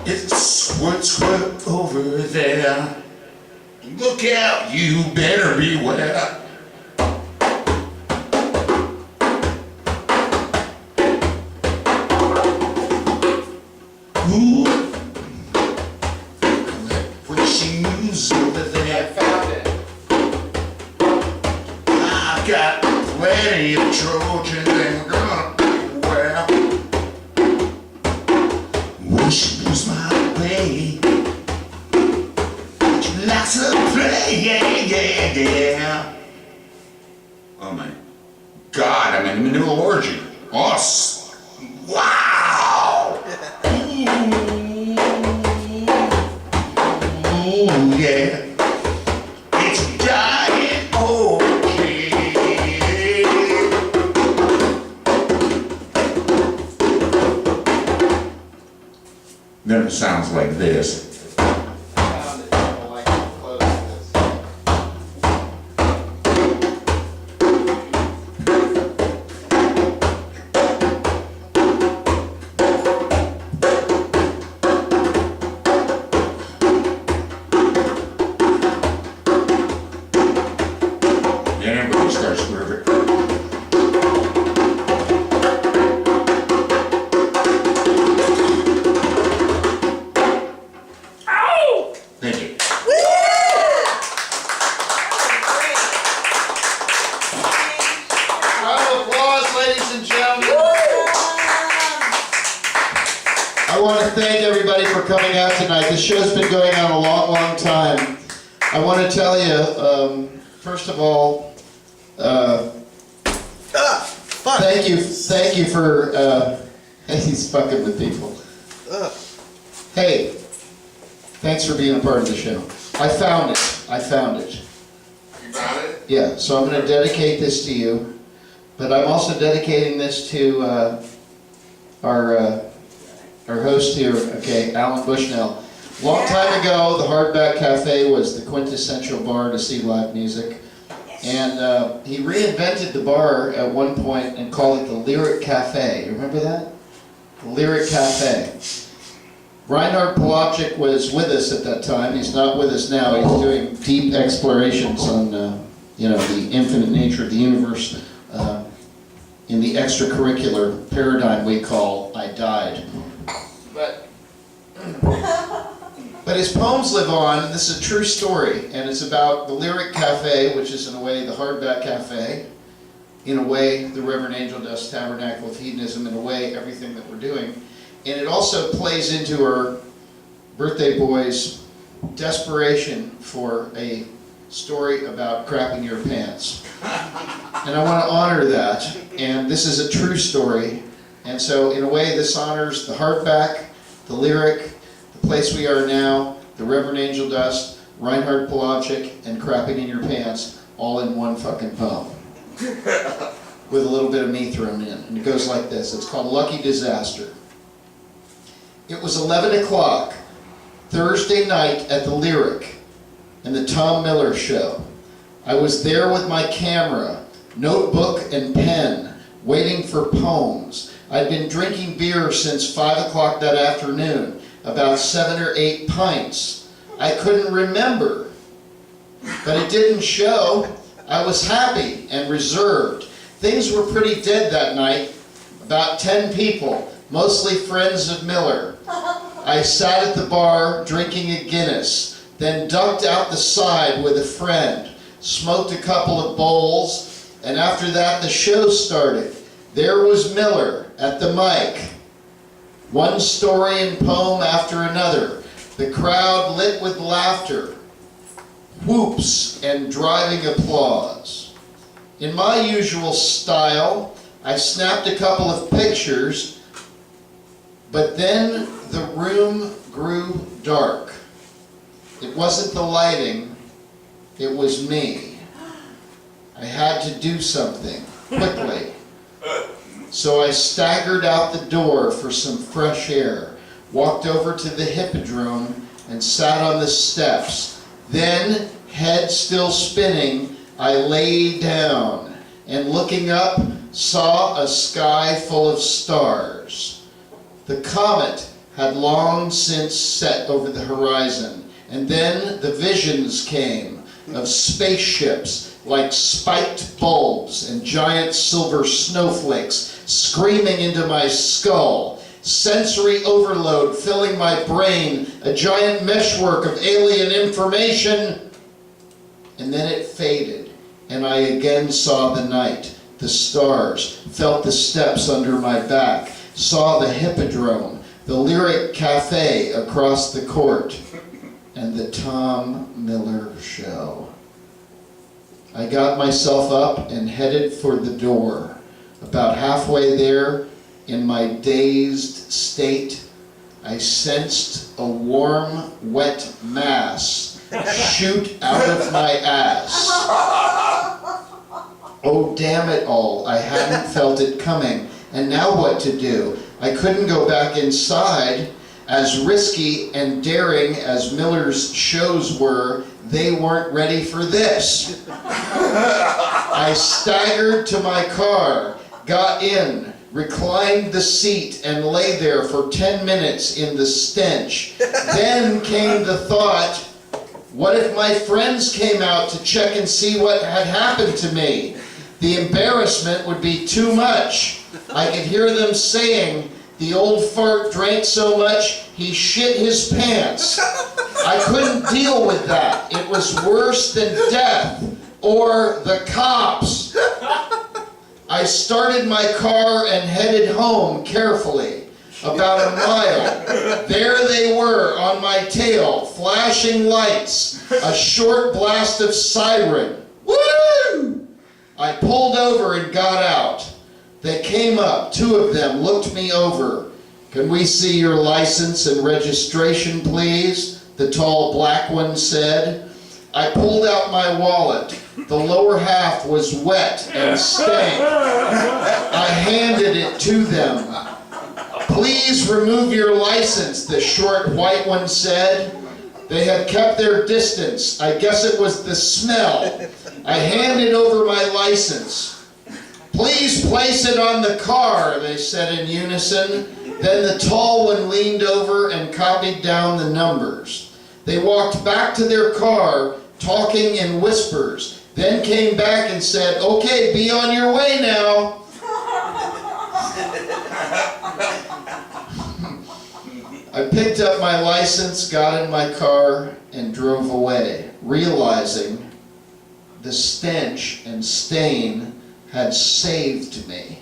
It's what's over there. Look out, you better beware. Ooh, when she moves over there, I've got plenty of Trojans and gonna beware. When she moves my way, she likes to play, yeah. Oh my God, I'm in the middle of orgy. Awesome. Wow! Ooh, yeah. It's a giant orgy. Then it sounds like this. Then everybody starts grooving. Thank you. Round of applause, ladies and gentlemen. I want to thank everybody for coming out tonight. This show's been going on a long, long time. I want to tell you, first of all, thank you for, he's fucking with people. Hey, thanks for being a part of the show. I found it. You got it? Yeah, so I'm going to dedicate this to you, but I'm also dedicating this to our host here, okay, Alan Bushnell. Long time ago, the Hardback Cafe was the quintessential bar to see live music, and he reinvented the bar at one point and called it the Lyric Cafe. You remember that? The Lyric Cafe. Reinhard Polaczyk was with us at that time. He's not with us now. He's doing deep explorations on, the infinite nature of the universe in the extracurricular paradigm we call I Died. But his poems live on. This is a true story, and it's about the Lyric Cafe, which is in a way the Hardback Cafe, in a way the Reverend Angel Dust Tabernacle of Hedonism, in a way everything that we're doing. And it also plays into our birthday boy's desperation for a story about crapping your pants. And I want to honor that, and this is a true story. And so in a way this honors the Hardback, the Lyric, the place we are now, the Reverend Angel Dust, Reinhard Polaczyk, and crapping in your pants, all in one fucking poem. With a little bit of me thrown in. And it goes like this. It's called Lucky Disaster. It was 11 o'clock, Thursday night at the Lyric, and the Tom Miller Show. I was there with my camera, notebook and pen, waiting for poems. I'd been drinking beer since 5 o'clock that afternoon, about 7 or 8 pints. I couldn't remember, but it didn't show. I was happy and reserved. Things were pretty dead that night, about 10 people, mostly friends of Miller. I sat at the bar drinking a Guinness, then ducked out the side with a friend, smoked a couple of bowls, and after that the show started. There was Miller at the mic. One story and poem after another. The crowd lit with laughter, whoops, and driving applause. In my usual style, I snapped a couple of pictures, but then the room grew dark. It wasn't the lighting, it was me. I had to do something, quickly. So I staggered out the door for some fresh air, walked over to the hippodrome, and sat on the steps. Then, head still spinning, I lay down, and looking up, saw a sky full of stars. The comet had long since set over the horizon, and then the visions came of spaceships like spiked bulbs and giant silver snowflakes screaming into my skull, sensory overload filling my brain, a giant meshwork of alien information, and then it faded, and I again saw the night, the stars, felt the steps under my back, saw the hippodrome, the Lyric Cafe across the court, and the Tom Miller Show. I got myself up and headed for the door. About halfway there, in my dazed state, I sensed a warm, wet mass shoot out of my ass. Oh, damn it all, I hadn't felt it coming. And now what to do? I couldn't go back inside. As risky and daring as Miller's shows were, they weren't ready for this. I staggered to my car, got in, reclined the seat, and lay there for 10 minutes in the stench. Then came the thought, what if my friends came out to check and see what had happened to me? The embarrassment would be too much. I could hear them saying, the old fart drank so much, he shit his pants. I couldn't deal with that. It was worse than death or the cops. I started my car and headed home carefully. About a mile. There they were on my tail, flashing lights, a short blast of siren. Woo! I pulled over and got out. They came up, 2 of them looked me over. Can we see your license and registration, please? The tall black one said. I pulled out my wallet. The lower half was wet and stank. I handed it to them. Please remove your license, the short white one said. They had kept their distance. I guess it was the smell. I handed over my license. Please place it on the car, they said in unison. Then the tall one leaned over and copied down the numbers. They walked back to their car, talking in whispers, then came back and said, okay, be on your way now. I picked up my license, got in my car, and drove away, realizing the stench and stain had saved me.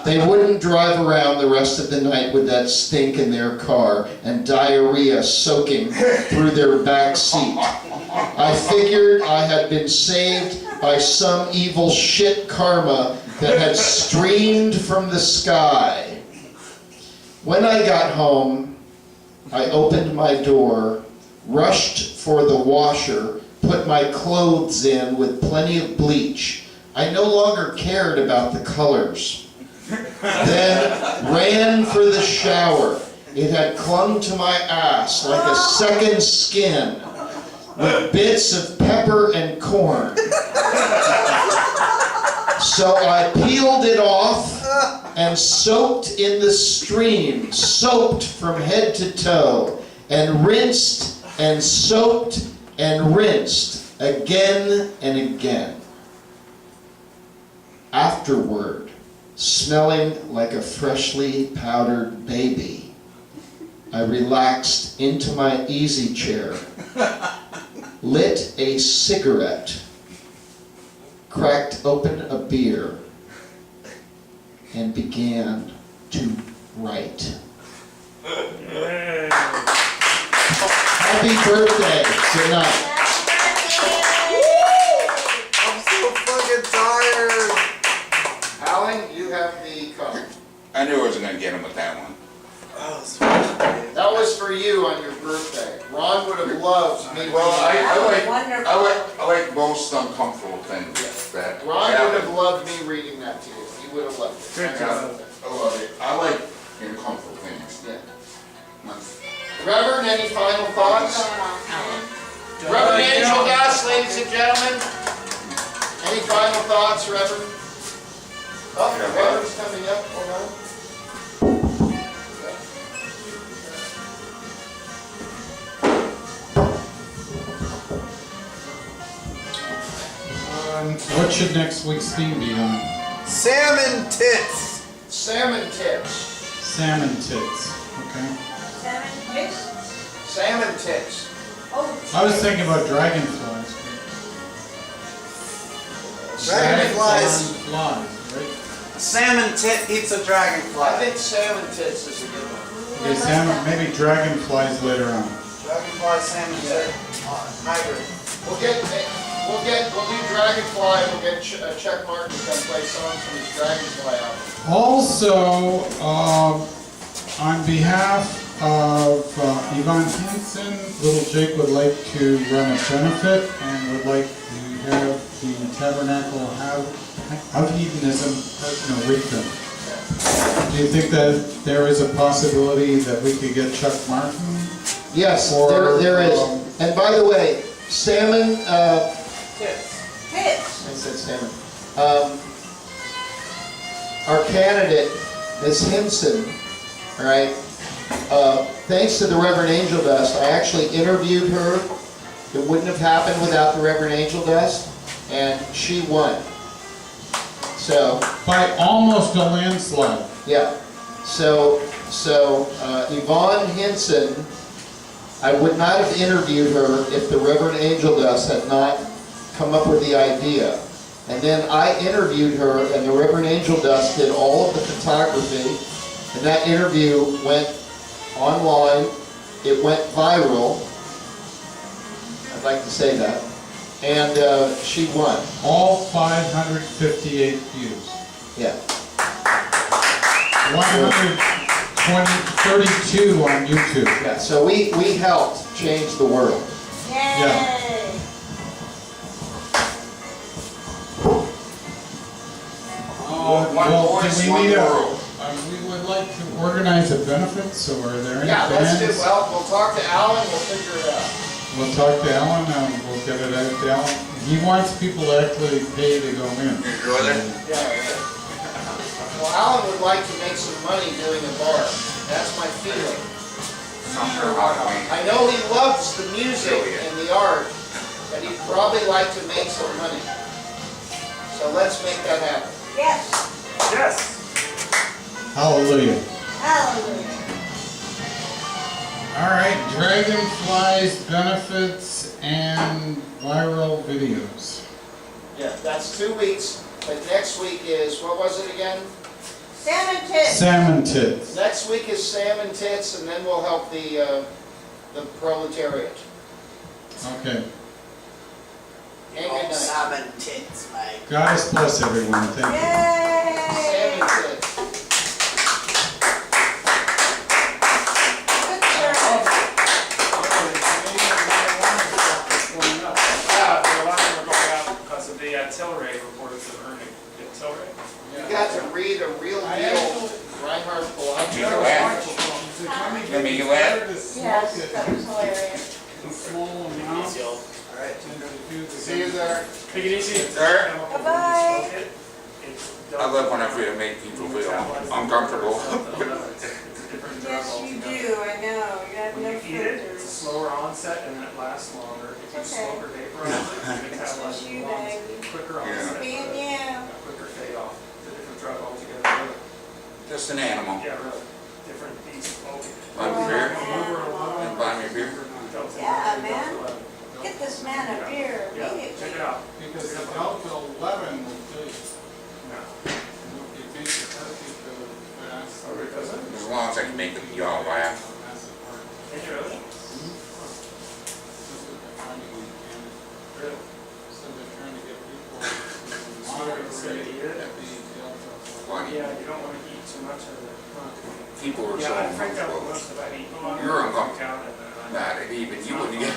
They wouldn't drive around the rest of the night with that stink in their car and diarrhea soaking through their back seat. I figured I had been saved by some evil shit karma that had streamed from the sky. When I got home, I opened my door, rushed for the washer, put my clothes in with plenty of bleach. I no longer cared about the colors. Then ran for the shower. It had clung to my ass like a second skin with bits of pepper and corn. So I peeled it off and soaked in the stream, soaked from head to toe, and rinsed and soaked and rinsed again and again. Afterward, smelling like a freshly powdered baby, I relaxed into my easy chair, lit a cigarette, cracked open a beer, and began to write. Happy birthday tonight. I'm so fucking tired. Alan, you have the card. I knew I was gonna get him with that one. Oh, it's fucking That was was for you on your birthday. Ron would have loved me. Well, Wonderful. I like most uncomfortable things that Ron would happen. have loved me reading that to you. He would have loved it. Good job. I love it. I like uncomfortable things. Yeah. Reverend, any final thoughts? Reverend Angel Dust, ladies and gentlemen. Any final thoughts, Reverend? Oh, the Reverend's coming up. Hold on. What should next week's theme be on? Salmon tits. Salmon tits. Salmon tits. Okay. Salmon fish? Salmon tits. Oh, I was thinking about dragonflies. Dragonflies. Flies, right? Salmon tit eats a I dragonfly. think salmon tits is a good one. Okay, salmon, maybe dragonflies later on. Dragonfly, salmon tit, hybrid. We'll do Dragonfly, we'll get Chuck Martin to come play songs from his Dragonfly album. Also, on behalf of Yvonne Henson, Little Jake would like to run a benefit and would like to have the Tabernacle of Hedonism partner with them. Do you think that there is a possibility that we could get Chuck Martin? Yes, Or, there is. And by the way, salmon, Tits. I said salmon. Our candidate, Ms. Henson, all right, thanks to the Reverend Angel Dust, I actually interviewed her. It wouldn't have happened without the Reverend Angel Dust, and she won. So, By almost a landslide. yeah. So Yvonne Henson, I would not have interviewed her if the Reverend Angel Dust had not come up with the idea. And then I interviewed her, and the Reverend Angel Dust did all of the photography, and that interview went online. It went viral. I'd like to say that. And she won. All 558 views. Yeah. 132 on YouTube. Yeah. So we helped change the world. Yeah. One Well, voice, do we one need world. we would like to organize a benefit, so are there any Yeah, let's do. bands? Well, we'll talk to Alan. We'll figure it out. We'll talk to Alan and we'll get it out to Alan. He wants people to actually pay to go in. You enjoy that? Yeah. Well, Alan would like to make some money doing a bar. That's my feeling. Not sure how to make. I know he loves the music and the art, but he'd probably like to make some money. So let's make that happen. Yes. Yes. Hallelujah. Hallelujah. All right, Dragonflies, benefits, and viral videos. Yeah, that's 2 weeks, but next week is, what was it again? Salmon tits. Salmon tits. Next week is salmon tits, and then we'll help the proletariat. Okay. And good night. Salmon tits, mate. God bless everyone. Thank you. Yay. Salmon tits. Good service. Because of the Tilray reports of earning. Tilray? You got to read a real deal Reinhard Polaski. You laugh. Let me laugh. Yes, that was hilarious. See you there. Take it easy. Sir? Bye-bye. I love when I feel make people feel uncomfortable. Yes, you do, I know. You have When no you eat it, it's a filters. slower onset and it lasts longer. If you Okay. slow or vaporize it, you metabolize Just it you, once. baby. Quicker Yeah. onset, Being but you. a quicker fade off. It's a different drug altogether. Really. Just an animal. Yeah, really. Different beast. Buy me beer? And buy me beer? Yeah, man. Get this man a beer Yeah, immediately. check it out. Because the Delta 11 will kill you. No. You think the turkey goes fast? Oh, it doesn't? As long as I can make y'all laugh. Can you really? Really? So they're trying to get people So they're gonna eat it? Funny. Yeah, you don't want to eat People were so uncomfortable. You're uncomfortable. Not even you wouldn't get.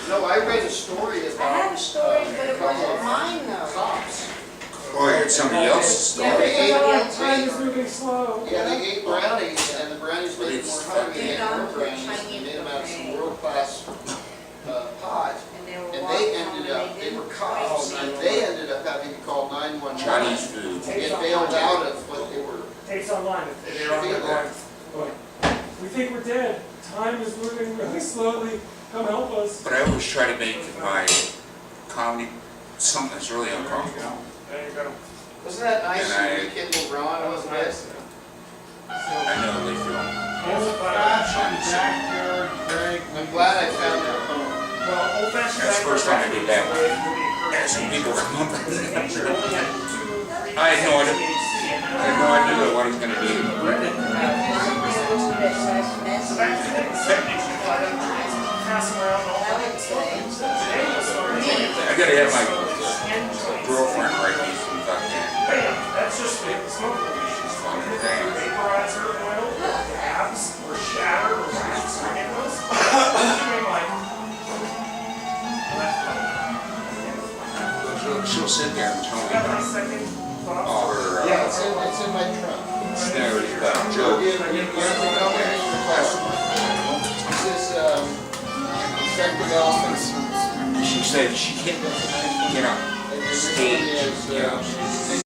No, I read a story about. I have a story, but it wasn't mine though. Cops. Oh, it's somebody else's Yeah, story. because Time is moving slow. Yeah, they ate brownies, and the brownies made them It's more hungry. They fucking- ate more brownies, and they made them out of some world-class pot. And they were And walking they home ended and up, they were didn't cops, quite and see. they ended up having to call 911. Chinese food. To get bailed out of what they were. Tapes online. If they're on their going, we think we're dead. Time is moving really slowly. Come help us. But I always try to make my comedy something that's really uncomfortable. There you go. Wasn't that nice And I- when Kindle Ron was nice? I know they feel. Old-fashioned backyard Greg. I'm glad I found that home. Well, old fashioned. That's the first time I did that. I had some people come up. I had no idea what I was going to do. So back to the 70s, you pass around all I would say. today was starting. I gotta have my girlfriend write me some fucking Bam, that's just the smoke pollution. funny things. Vaporizer oil, abs, or shatter, or wax, or any of those. Doing like, She'll sit there and tell me got my about second thought. all her Yeah, it's in my trunk. snares about You jokes. have to come in and request. This is, Secretary Office. She said she can't, you know, stage, you know,